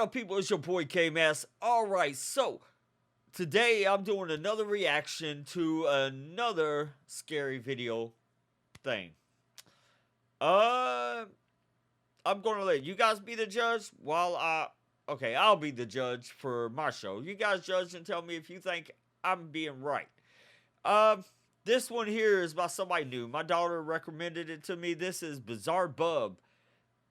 up, people? It's your boy Kmass. Alright, so today I'm doing another reaction to another scary video thing. Uh, I'm gonna let you guys be the judge while I'll be the judge for my show. You guys judge and tell me if you think I'm being right. This one here is by somebody new. My daughter recommended it to me. This is Bizarre Bub.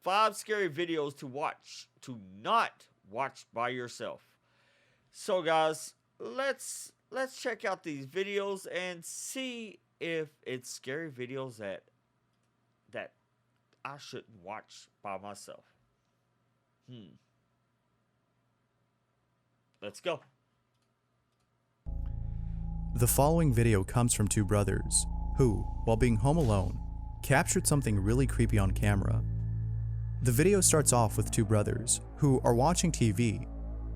5 scary videos to watch, to not watch by yourself. So guys, let's check out these videos and see if it's scary videos that I shouldn't watch by myself. Let's go. The following video comes from two brothers who, while being home alone, captured something really creepy on camera. The video starts off with two brothers who are watching TV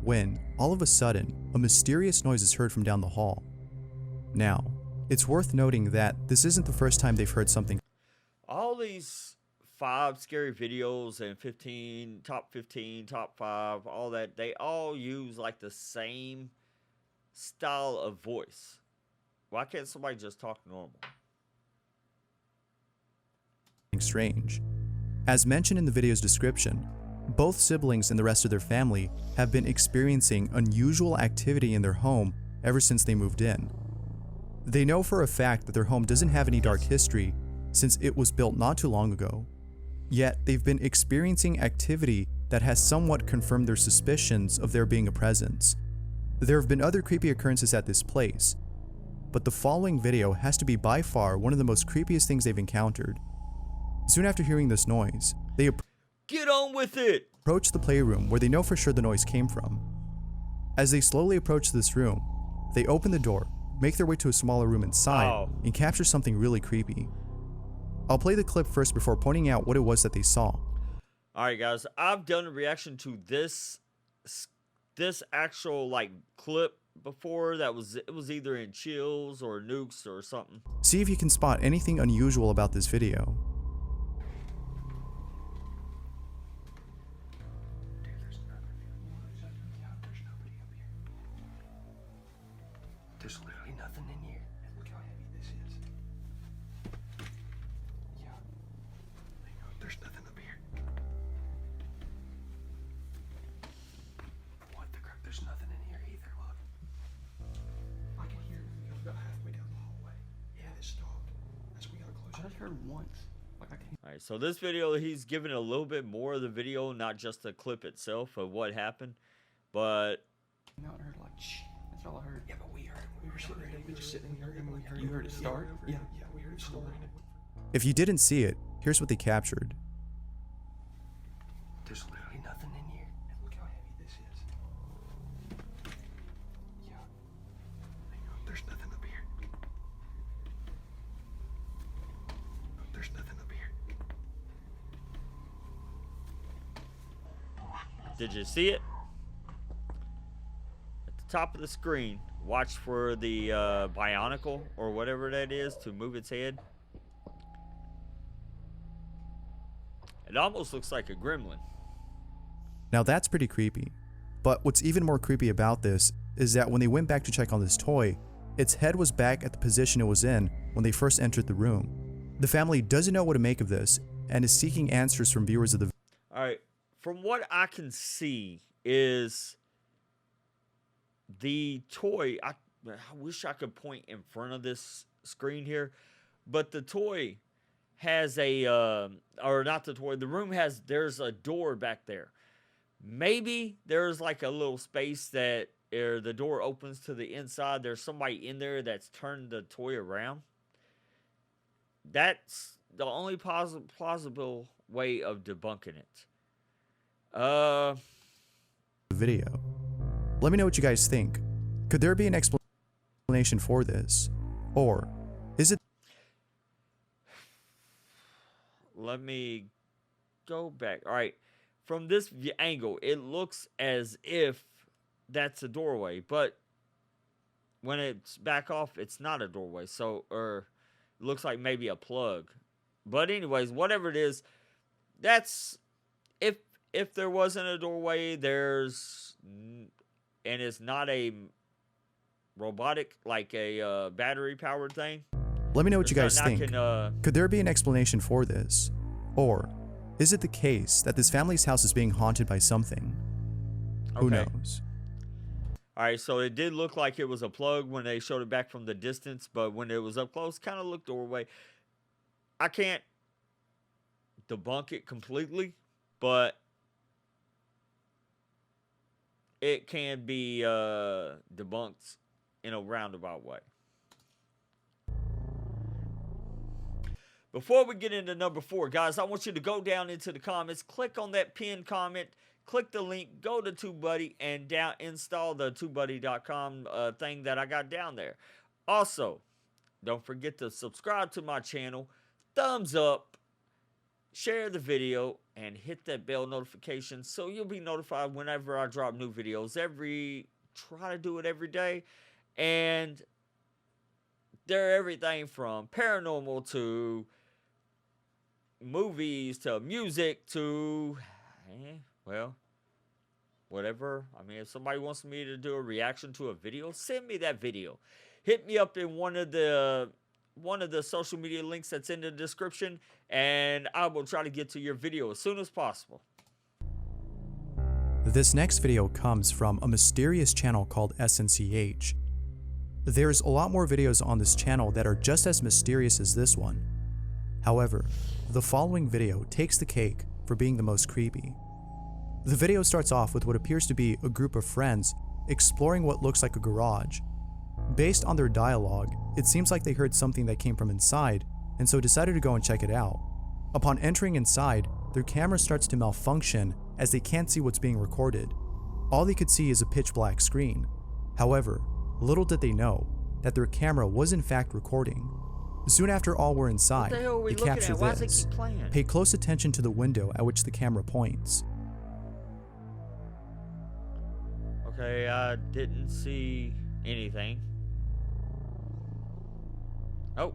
when, all of a sudden, a mysterious noise is heard from down the hall. Now, it's worth noting that this isn't the first time they've heard something. All these 5 scary videos and top 15, top 5, all that, they all use like the same style of voice. Why can't somebody just talk normal? Strange. As mentioned in the video's description, both siblings and the rest of their family have been experiencing unusual activity in their home ever since they moved in. They know for a fact that their home doesn't have any dark history since it was built not too long ago. Yet they've been experiencing activity that has somewhat confirmed their suspicions of there being a presence. There have been other creepy occurrences at this place, but the following video has to be by far one of the most creepiest things they've encountered. Soon after hearing this noise, they Get on with it! approach the playroom where they know for sure the noise came from. As they slowly approach this room, they open the door, make their way to a smaller room inside, and capture something really creepy. I'll play the clip first before pointing out what it was that they saw. Alright guys, I've done a reaction to this actual like clip before. It was either in Chills or Nukes or something. See if you can spot anything unusual about this video. There's literally nothing in here. Look how heavy this is. Yeah. Hang on, there's nothing up here. What the crap? There's nothing in here either, look. I can hear it. It goes about halfway down the hallway. Yeah, it stopped. As we got closer. I just heard once. Like I can't. Alright, so this video, he's giving a little bit more of the video, not just the clip itself of what happened. But No, I heard like shh. That's all I heard. Yeah, but we heard it. We were sitting there. We just sitting here and we heard. You heard it start? Yeah, we heard it start. If you didn't see it, here's what they captured. There's literally nothing in here. And look how heavy this is. Yeah. Hang on, there's nothing up here. There's nothing up here. did you see it? At the top of the screen, watch for the Bionicle or whatever that is to move its head. It almost looks like a gremlin. Now that's pretty creepy. But what's even more creepy about this is that when they went back to check on this toy, its head was back at the position it was in when they first entered the room. The family doesn't know what to make of this and is seeking answers from viewers of the Alright, from what I can see is the toy, I wish I could point in front of this screen here, but the toy has a, or not the toy, the room has, there's a door back there. Maybe there's like a little space that the door opens to the inside. There's somebody in there that's turned the toy around. That's the only plausible way of debunking it. video. Let me know what you guys think. Could there be an explanation for this? Or is it Let me go back. All right. From this angle, it looks as if that's a doorway, but when it's back off, it's not a doorway. So, or it looks like maybe a plug. But anyways, whatever it is, that's if there wasn't a doorway, and it's not a robotic, like a battery powered thing. Let me know what you There's guys nothing I think. can, Could there be an explanation for this? Or is it the case that this family's house is being haunted by something? Who Okay. knows? All right, so it did look like it was a plug when they showed it back from the distance, but when it was up close, kind of looked doorway. I can't debunk it completely, but it can be debunked in a roundabout way. Before we get into number 4, guys, I want you to go down into the comments, click on that pinned comment, click the link, go to TubeBuddy, and install the TubeBuddy.com thing that I got down there. Also, don't forget to subscribe to my channel, thumbs up, share the video, and hit that bell notification so you'll be notified whenever I drop new videos. Try to do it every day, and they're everything from paranormal to movies to music to, well, whatever. I mean, if somebody wants me to do a reaction to a video, send me that video. Hit me up in one of the social media links that's in the description, and I will try to get to your video as soon as possible. This next video comes from a mysterious channel called SNCH. There's a lot more videos on this channel that are just as mysterious as this one. However, the following video takes the cake for being the most creepy. The video starts off with what appears to be a group of friends exploring what looks like a garage. Based on their dialogue, it seems like they heard something that came from inside, and so decided to go and check it out. Upon entering inside, their camera starts to malfunction as they can't see what's being recorded. All they could see is a pitch black screen. However, little did they know that their camera was in fact recording. Soon after all were inside, they capture this. Pay close attention to the window at which the camera points. Okay, I didn't see anything. Oh.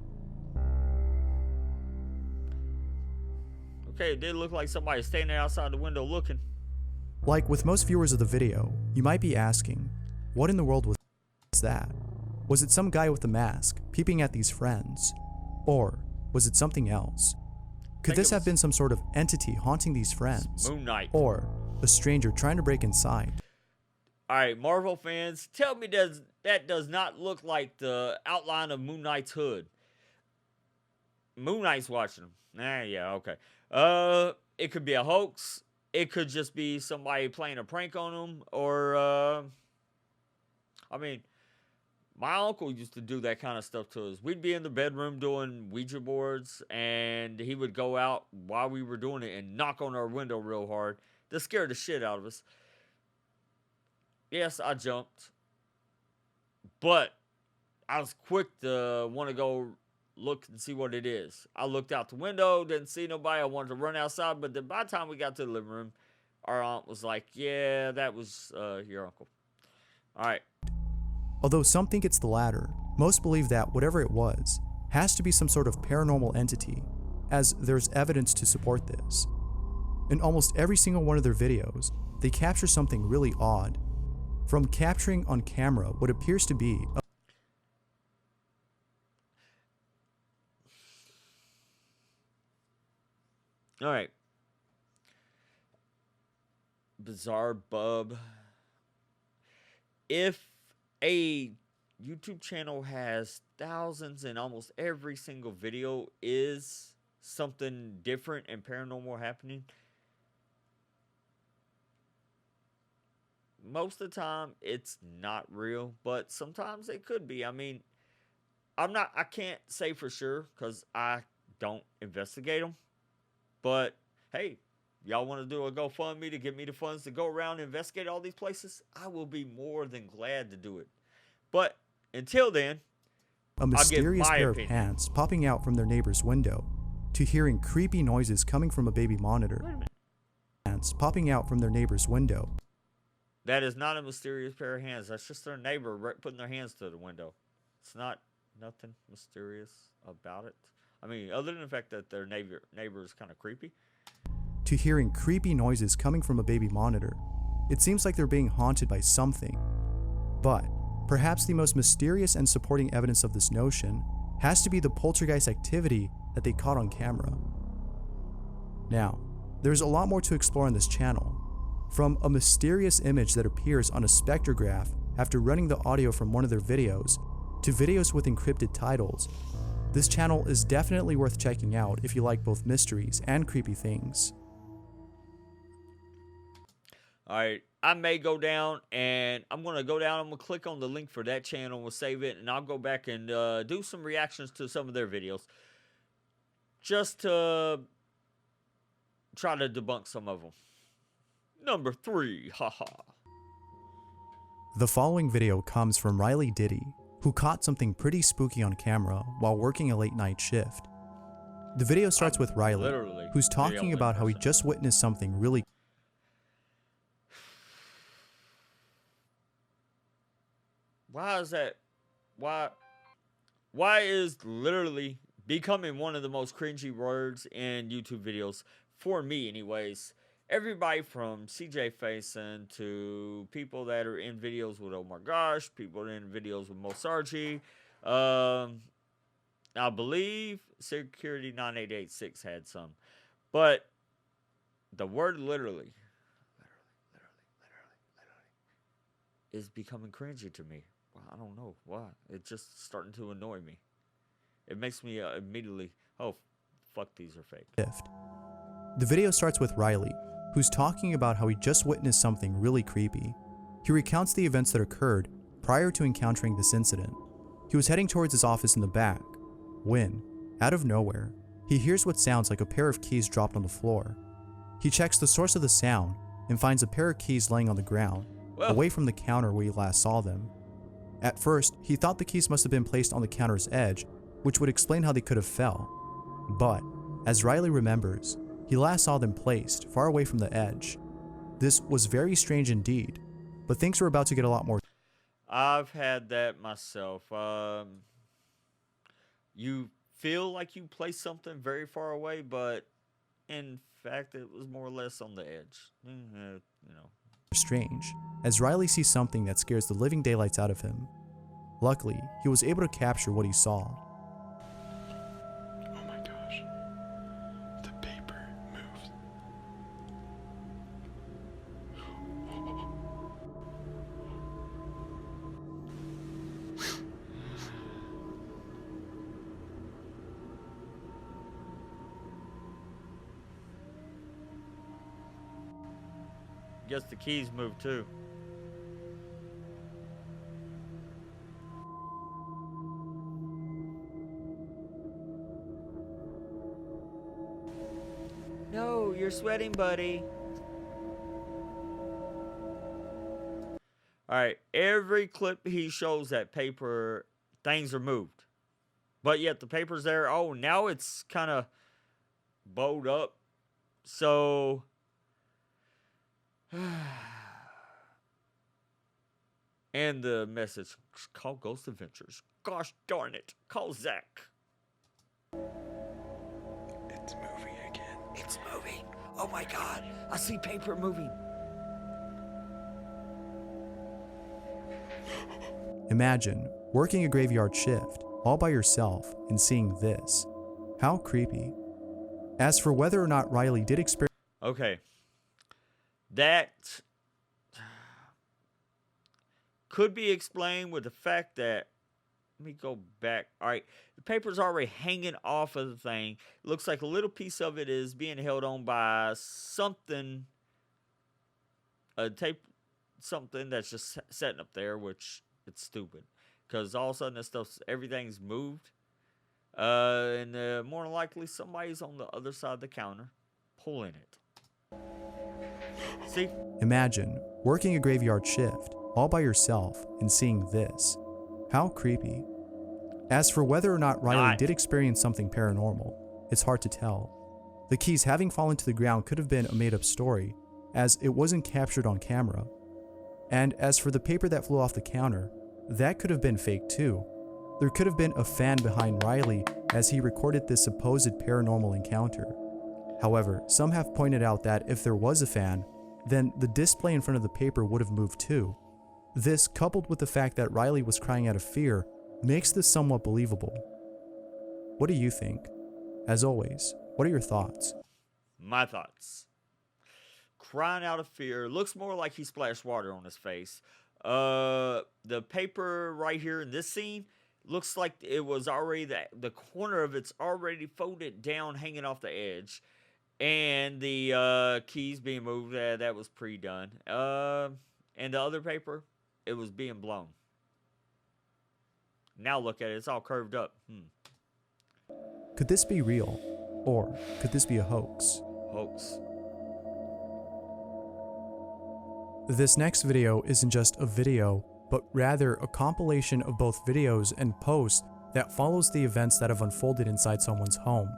Okay, it did look like somebody standing outside the window looking. Like with most viewers of the video, you might be asking, what in the world was that? Was it some guy with a mask peeping at these friends? Or was it something else? Could this have been some sort of entity haunting these friends? Moon Knight. Or a stranger trying to break inside? Alright, Marvel fans, tell me that does not look like the outline of Moon Knight's hood. Moon Knight's watching him. Yeah, okay. It could be a hoax. It could just be somebody playing a prank on him. Or, I mean, my uncle used to do that kind of stuff to us. We'd be in the bedroom doing Ouija boards, and he would go out while we were doing it and knock on our window real hard to scare the shit out of us. Yes, I jumped, but I was quick to want to go look and see what it is. I looked out the window, didn't see nobody. I wanted to run outside, but then by the time we got to the living room, our aunt was like, yeah, that was your uncle. All right. Although some think it's the latter, most believe that whatever it was has to be some sort of paranormal entity, as there's evidence to support this. In almost every single one of their videos, they capture something really odd, from capturing on camera what appears to be All right. Bizarre Bub. If a YouTube channel has thousands and almost every single video is something different and paranormal happening, most of the time it's not real, but sometimes it could be. I mean, I can't say for sure because I don't investigate them. But hey, y'all want to do a GoFundMe to get me the funds to go around and investigate all these places? I will be more than glad to do it. But until then, a mysterious pair opinion of hands popping out from their neighbor's window, to hearing creepy noises coming from a baby monitor. Wait a minute. Hands popping out from their neighbor's window. That is not a mysterious pair of hands. That's just their neighbor putting their hands to the window. It's nothing mysterious about it. I mean, other than the fact that their neighbor is kind of creepy. to hearing creepy noises coming from a baby monitor. It seems like they're being haunted by something. But perhaps the most mysterious and supporting evidence of this notion has to be the poltergeist activity that they caught on camera. Now, there's a lot more to explore on this channel. From a mysterious image that appears on a spectrograph after running the audio from one of their videos, to videos with encrypted titles, this channel is definitely worth checking out if you like both mysteries and creepy things. Alright, I may go down and I'm going to click on the link for that channel, we'll save it, and I'll go back and do some reactions to some of their videos. Just to try to debunk some of them. Number 3, haha. The following video comes from Riley Diddy, who caught something pretty spooky on camera while working a late night shift. The video starts with Riley, who's talking about how he just witnessed something really. Why is that? Why is literally becoming one of the most cringy words in YouTube videos, for me anyways. Everybody from CJ Faison to people that are in videos with Oh My Gosh, people in videos with Mosargi. I believe Security 9886 had some. But the word literally is becoming cringy to me. Well, I don't know why. It's just starting to annoy me. It makes me immediately, oh, fuck, these are fake. The video starts with Riley, who's talking about how he just witnessed something really creepy. He recounts the events that occurred prior to encountering this incident. He was heading towards his office in the back when, out of nowhere, he hears what sounds like a pair of keys dropped on the floor. He checks the source of the sound and finds a pair of keys laying on the ground, away from the counter where he last saw them. At first, he thought the keys must have been placed on the counter's edge, which would explain how they could have fell. But, as Riley remembers, he last saw them placed far away from the edge. This was very strange indeed, but things were about to get a lot more. I've had that myself. You feel like you placed something very far away, but in fact, it was more or less on the edge. You know. Strange, as Riley sees something that scares the living daylights out of him. Luckily, he was able to capture what he saw. Oh my gosh. The paper moves. Guess the keys moved too. No, you're sweating, buddy. Alright, every clip he shows that paper, things are moved. But yet the paper's there. Oh, now it's kind of bowed up. So and the message, call Ghost Adventures. Gosh darn it. Call Zach. It's moving again. It's moving. Oh my god. I see paper moving. Imagine working a graveyard shift all by yourself and seeing this. How creepy. As for whether or not Riley did experience. Okay. That could be explained with the fact that, let me go back. All right, the paper's already hanging off of the thing. It looks like a little piece of it is being held on by something, a tape, something that's just sitting up there, which it's stupid. Because all of a sudden this stuff, everything's moved. And more than likely somebody's on the other side of the counter pulling it. See? Imagine working a graveyard shift all by yourself and seeing this. How creepy. As for whether or not Riley did experience something paranormal, it's hard to tell. The keys having fallen to the ground could have been a made-up story, as it wasn't captured on camera. And as for the paper that flew off the counter, that could have been fake too. There could have been a fan behind Riley as he recorded this supposed paranormal encounter. However, some have pointed out that if there was a fan, then the display in front of the paper would have moved too. This, coupled with the fact that Riley was crying out of fear, makes this somewhat believable. What do you think? As always, what are your thoughts? My thoughts. Crying out of fear. Looks more like he splashed water on his face. The paper right here in this scene looks like it was already, the corner of it's already folded down, hanging off the edge. And the keys being moved, that was pre-done. And the other paper, it was being blown. Now look at it, it's all curved up. Could this be real? Or could this be a hoax? Hoax. This next video isn't just a video, but rather a compilation of both videos and posts that follows the events that have unfolded inside someone's home.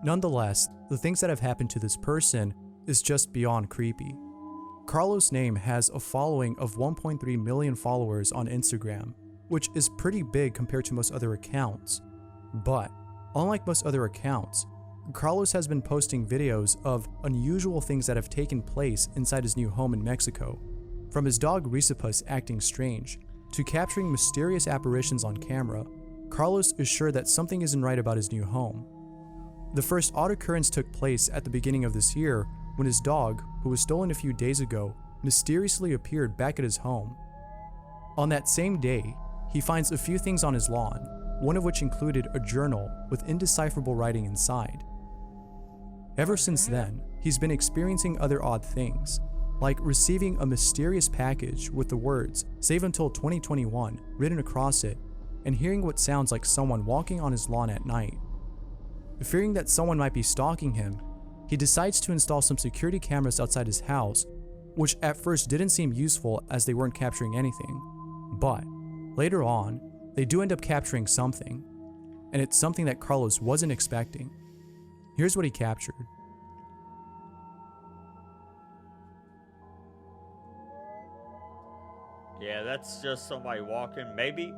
Nonetheless, the things that have happened to this person is just beyond creepy. Carlos' name has a following of 1.3 million followers on Instagram, which is pretty big compared to most other accounts. But, unlike most other accounts, Carlos has been posting videos of unusual things that have taken place inside his new home in Mexico. From his dog Risipus acting strange, to capturing mysterious apparitions on camera, Carlos is sure that something isn't right about his new home. The first odd occurrence took place at the beginning of this year when his dog, who was stolen a few days ago, mysteriously appeared back at his home. On that same day, he finds a few things on his lawn, one of which included a journal with indecipherable writing inside. Ever since then, he's been experiencing other odd things, like receiving a mysterious package with the words "Save until 2021" written across it, and hearing what sounds like someone walking on his lawn at night. Fearing that someone might be stalking him, he decides to install some security cameras outside his house, which at first didn't seem useful as they weren't capturing anything. But later on, they do end up capturing something, and it's something that Carlos wasn't expecting. Here's what he captured. Yeah, that's just somebody walking. Maybe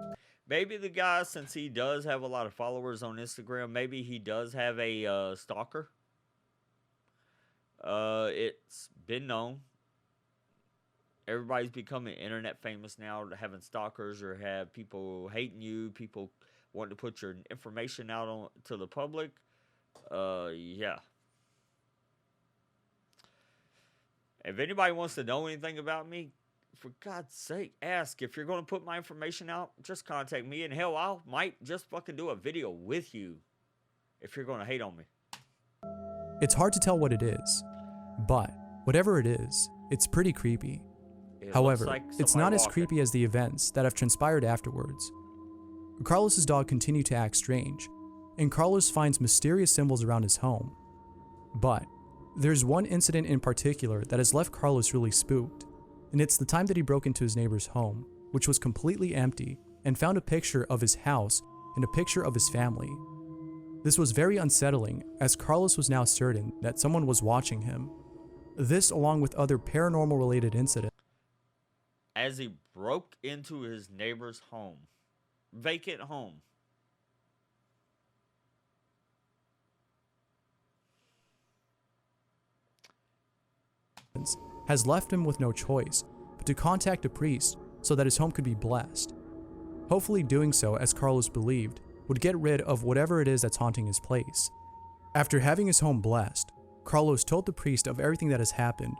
the guy, since he does have a lot of followers on Instagram, maybe he does have a stalker. It's been known. Everybody's becoming internet famous now, having stalkers or have people hating you, people wanting to put your information out to the public. Yeah. If anybody wants to know anything about me, for God's sake, ask. If you're going to put my information out, just contact me. And hell, I might just fucking do a video with you if you're going to hate on me. It's hard to tell what it is, but whatever it is, it's pretty creepy. However, it's not as creepy as the events that have transpired afterwards. Carlos's dog continued to act strange, and Carlos finds mysterious symbols around his home. But there's one incident in particular that has left Carlos really spooked, and it's the time that he broke into his neighbor's home, which was completely empty, and found a picture of his house and a picture of his family. This was very unsettling, as Carlos was now certain that someone was watching him. This, along with other paranormal related incidents, as he broke into his neighbor's home, vacant home. has left him with no choice but to contact a priest so that his home could be blessed. Hopefully doing so, as Carlos believed, would get rid of whatever it is that's haunting his place. After having his home blessed, Carlos told the priest of everything that has happened,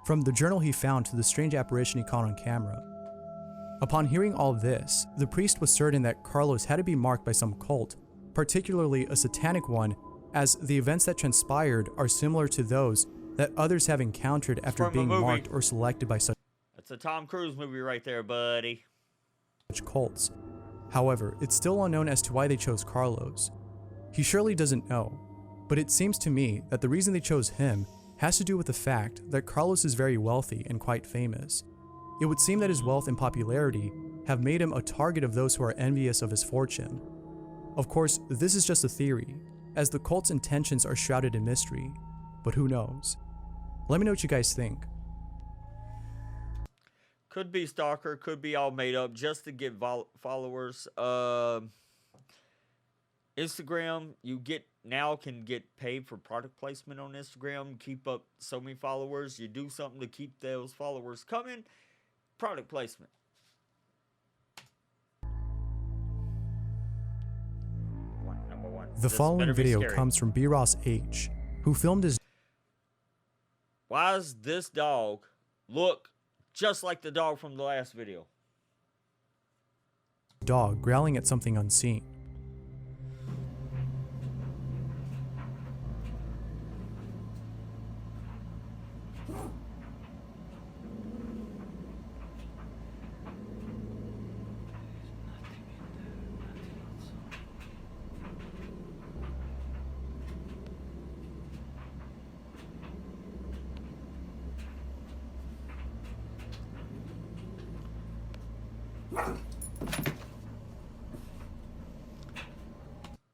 from the journal he found to the strange apparition he caught on camera. Upon hearing all this, the priest was certain that Carlos had to be marked by some cult, particularly a satanic one, as the events that transpired are similar to those that others have encountered after being marked or selected by such That's a Tom Cruise movie right there, buddy. cults. However, it's still unknown as to why they chose Carlos. He surely doesn't know, but it seems to me that the reason they chose him has to do with the fact that Carlos is very wealthy and quite famous. It would seem that his wealth and popularity have made him a target of those who are envious of his fortune. Of course, this is just a theory, as the cult's intentions are shrouded in mystery, but who knows? Let me know what you guys think. Could be stalker, could be all made up just to get followers. Instagram, you get now can get paid for product placement on Instagram, keep up so many followers. You do something to keep those followers coming, product placement. Number one. The This following better be video scary. comes from B. Ross H., who filmed his Why does this dog look just like the dog from the last video? dog growling at something unseen.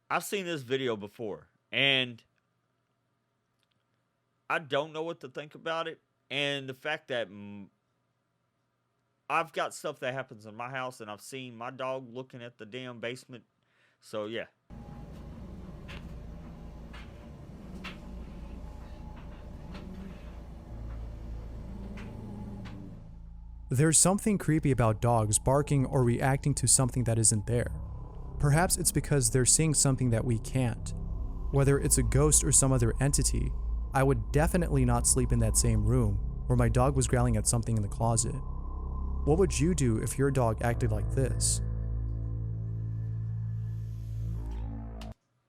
I've seen this video before, and I don't know what to think about it. And the fact that I've got stuff that happens in my house, and I've seen my dog looking at the damn basement. So, yeah. There's something creepy about dogs barking or reacting to something that isn't there. Perhaps it's because they're seeing something that we can't. Whether it's a ghost or some other entity, I would definitely not sleep in that same room where my dog was growling at something in the closet. What would you do if your dog acted like this?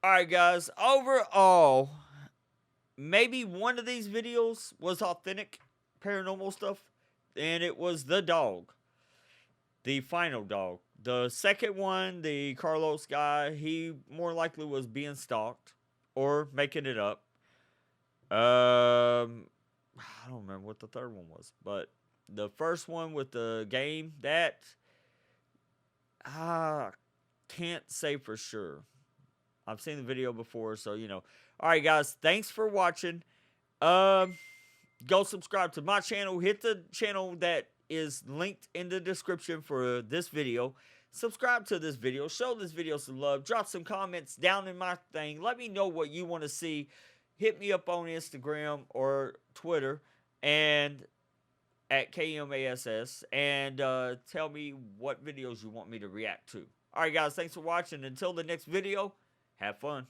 Alright, guys. Overall, maybe one of these videos was authentic paranormal stuff, and it was the dog. The final dog. The second one, the Carlos guy, he more likely was being stalked or making it up. I don't remember what the third one was, but the first one with the game, that I can't say for sure. I've seen the video before, so you know. All right, guys, thanks for watching. Go subscribe to my channel. Hit the channel that is linked in the description for this video. Subscribe to this video. Show this video some love. Drop some comments down in my thing. Let me know what you want to see. Hit me up on Instagram or Twitter and at KMASS, and tell me what videos you want me to react to. All right, guys, thanks for watching. Until the next video, have fun.